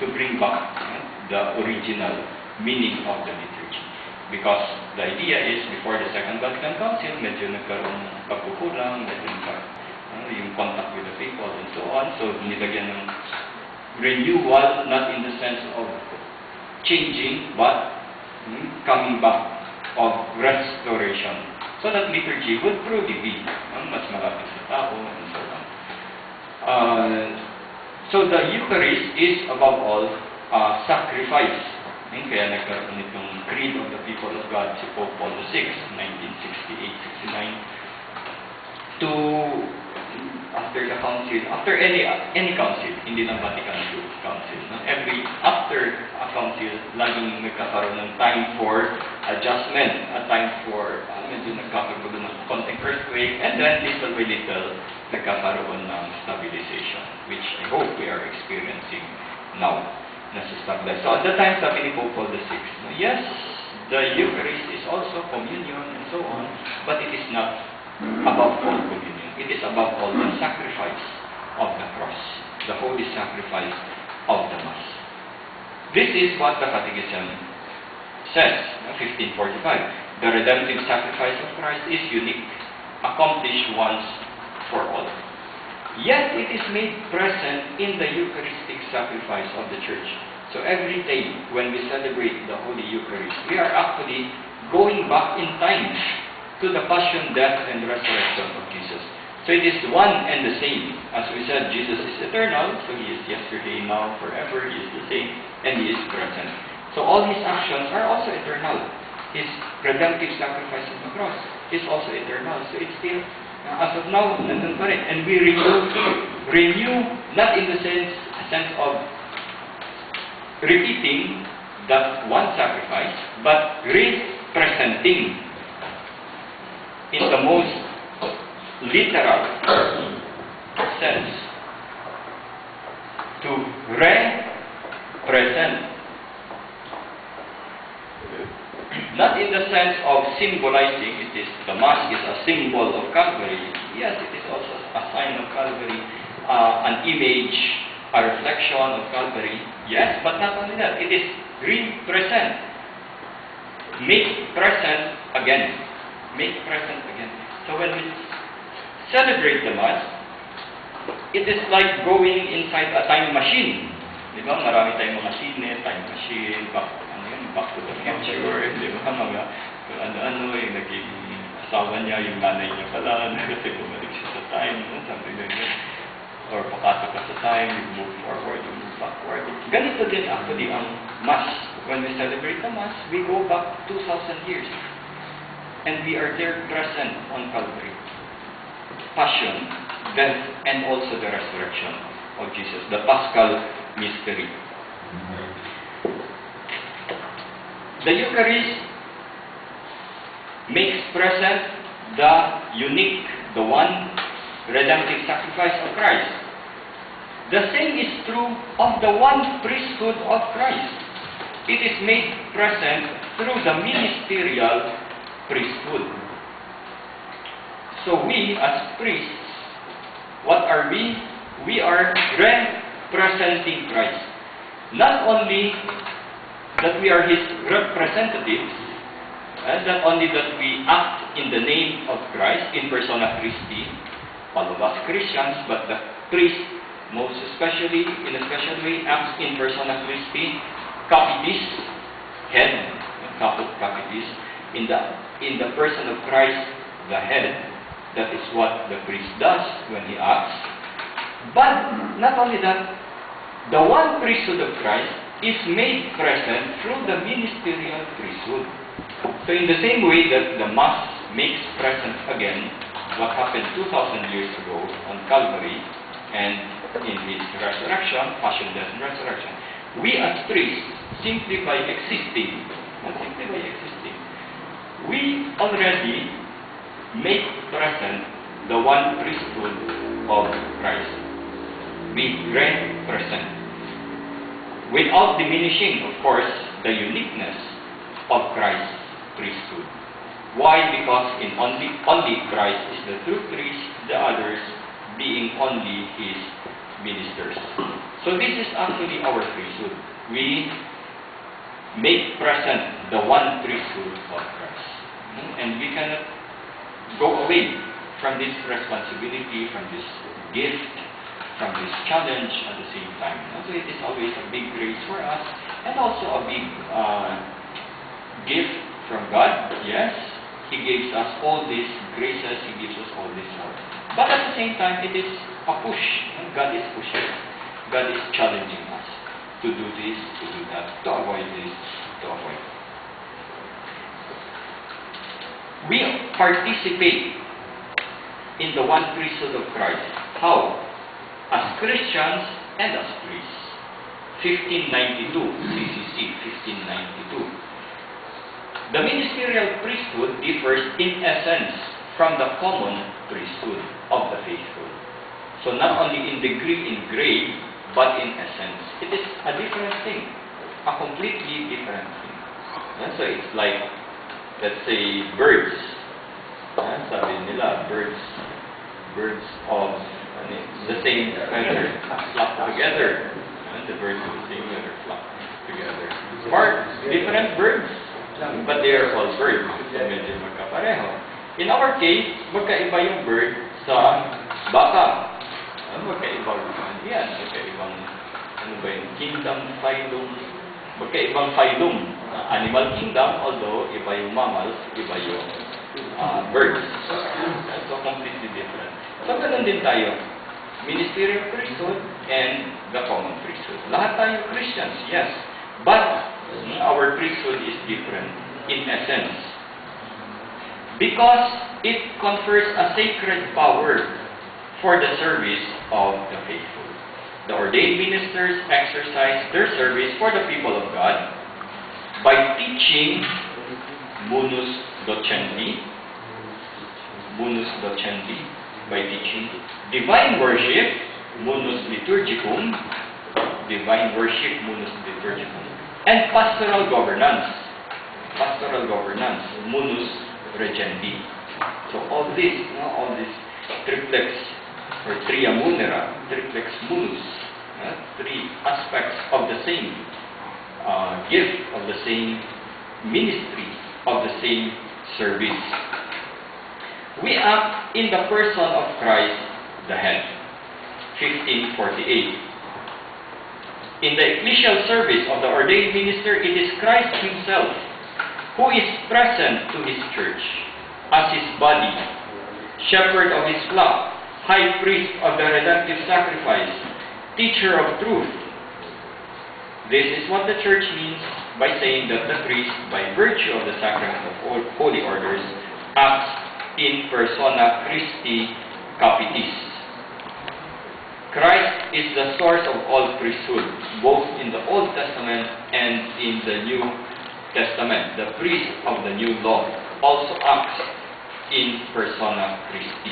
to bring back the original meaning of the liturgy. Because the idea is, before the Second Vatican Council, medyo nagkaroon ng pagkukulang, medyo yung contact with the people and so on. So, nilagyan ng renewal, not in the sense of changing, but coming back of restoration. So that liturgy would truly be mas malapit sa tao and so on. So the Eucharist is above all sacrifice. Kaya nagkaroon itong Creed of the People of God si Pope Paul VI, 1968-69, to after the council, after any council, hindi lang Vatican II Council. After a council, laging nagkakaroon ng time for adjustment, a time for medyo nagkakaroon ng konting earthquake, and then little by little, nagkakaroon ng stabilization, which I hope we are experiencing now. Nasa-stabilize. So at the time, sabi ni Pope Paul VI, yes, the Eucharist is also communion and so on, but it is not above all communion. It is above all the sacrifice of the cross, the holy sacrifice of the Mass. This is what the Catechism says, 1545. The redemptive sacrifice of Christ is unique, accomplished once for all. Yet it is made present in the Eucharistic sacrifice of the Church. So every day when we celebrate the Holy Eucharist, we are actually going back in time to the passion, death, and resurrection of Jesus. So it is one and the same. As we said, Jesus is eternal, so He is yesterday, now, forever. He is the same, and He is present. So all His actions are also eternal. His redemptive sacrifice on the cross is also eternal. So it's still, as of now, nandun pa rin. And we renew not in the sense of repeating that one sacrifice, but representing in the most literal sense, to represent, not in the sense of symbolizing. It is, the Mass is a symbol of Calvary. Yes, it is also a sign of Calvary, an image, a reflection of Calvary. Yes, but not only that, it is represent, make present again. Make present again. So when we celebrate the Mass, it is like going inside a time machine. Di ba? Marami tayong mga sine, time machine, back to the future, di ba? Mga ano-ano, yung naging asawa niya, yung nanay niya pala, kasi bumalik siya sa time, something like that. Or pakasok ka sa time, you move forward, you move backward. Ganito din actually ang Mass. When we celebrate the Mass, we go back 2,000 years. And we are there present on Calvary. Passion, death, and also the resurrection of Jesus, the Paschal mystery. The Eucharist makes present the unique, the one redemptive sacrifice of Christ. The same is true of the one priesthood of Christ. It is made present through the ministerial priesthood. So we as priests, what are we? We are representing Christ. Not only that we are His representatives, not only that we act in the name of Christ, in persona Christi, all of us Christians, but the priest, most especially, in a special way, acts in persona Christi, capitis, head, caput capitis, in the person of Christ, the head. That is what the priest does when he acts. But not only that, the one priesthood of Christ is made present through the ministerial priesthood. So in the same way that the Mass makes present again what happened 2,000 years ago on Calvary and in His resurrection, passion, death, and resurrection, we as priests, simply by existing, we already make present the one priesthood of Christ. We represent, without diminishing, of course, the uniqueness of Christ's priesthood. Why? Because in only Christ is the true priest, the others being only His ministers. So this is actually our priesthood. We make present the one priesthood of Christ. And we cannot go away from this responsibility, from this gift, from this challenge at the same time. So it is always a big grace for us, and also a big gift from God. Yes, He gives us all these graces, He gives us all this work. But at the same time, it is a push. God is pushing. God is challenging us to do this, to do that, to avoid this, to avoid that. We participate in the one priesthood of Christ. How? As Christians and as priests. 1592, CCC, 1592. The ministerial priesthood differs in essence from the common priesthood of the faithful. So not only in degree, in grade, but in essence. It is a different thing. A completely different thing. And so it's like, let's say, birds. Sabi nila, birds of the same feather flock together. The birds of the same feather flock together. Different birds, but they are all birds. So medyo magkapareho. In our case, magkaiba yung bird sa baka. Magkaibang yan. Magkaibang, ano ba yun? Kingdom, phylum. Magkaibang phylum. Animal kingdom, although iba yung mammals, iba yung birds. So completely different. So ganun din tayo. Ministerial priesthood and the common priesthood. Lahat tayo Christians, yes. But our priesthood is different in essence. Because it confers a sacred power for the service of the faithful. The ordained ministers exercise their service for the people of God by teaching munus docendi, by teaching divine worship, munus liturgicum, and pastoral governance, munus regendi. So all this triplex or tria munera, triplex munus, three aspects of the same gift, of the same ministry, of the same service. We act in the person of Christ, the head. 1548. In the ecclesial service of the ordained minister, it is Christ Himself who is present to His church as His body, shepherd of His flock, high priest of the redemptive sacrifice, teacher of truth. This is what the church means by saying that the priest, by virtue of the sacrament of holy orders, acts in persona Christi capitis. Christ is the source of all priesthood, both in the Old Testament and in the New Testament. The priest of the New Law also acts in persona Christi.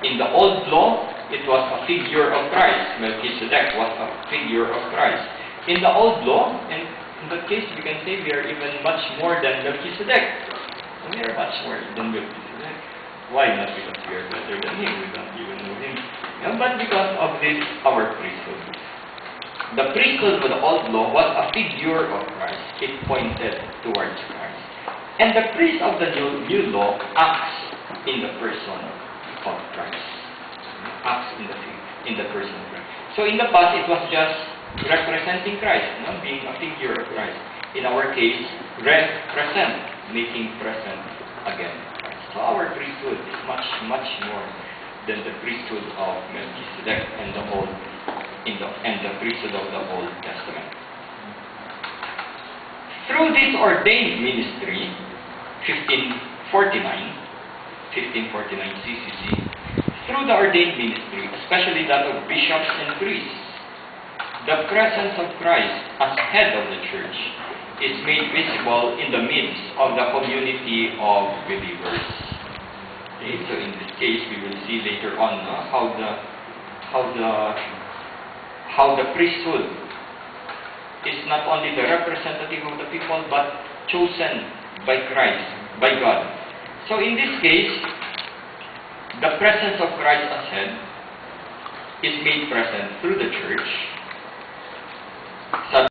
In the Old Law, it was a figure of Christ. Melchizedek was a figure of Christ. In the Old Law, and in that case, we can say we are even much more than Melchizedek. We are much more than Melchizedek. Why? Not because we are better than him, we don't even know him. But because of this, our priesthood. The priesthood of the Old Law was a figure of Christ. It pointed towards Christ. And the priest of the New Law acts in the person of Christ. Acts in the person of Christ. So in the past, it was just representing Christ, being a figure of Christ. In our case, represent, making present again. So our priesthood is much, much more than the priesthood of Melchizedek and the priesthood of the Old Testament. Through this ordained ministry, 1549 CCC, through the ordained ministry, especially that of bishops and priests, the presence of Christ as head of the church is made visible in the midst of the community of believers. Okay, so in this case, we will see later on how the priesthood is not only the representative of the people, but chosen by Christ, by God. So in this case, the presence of Christ as head is made present through the church,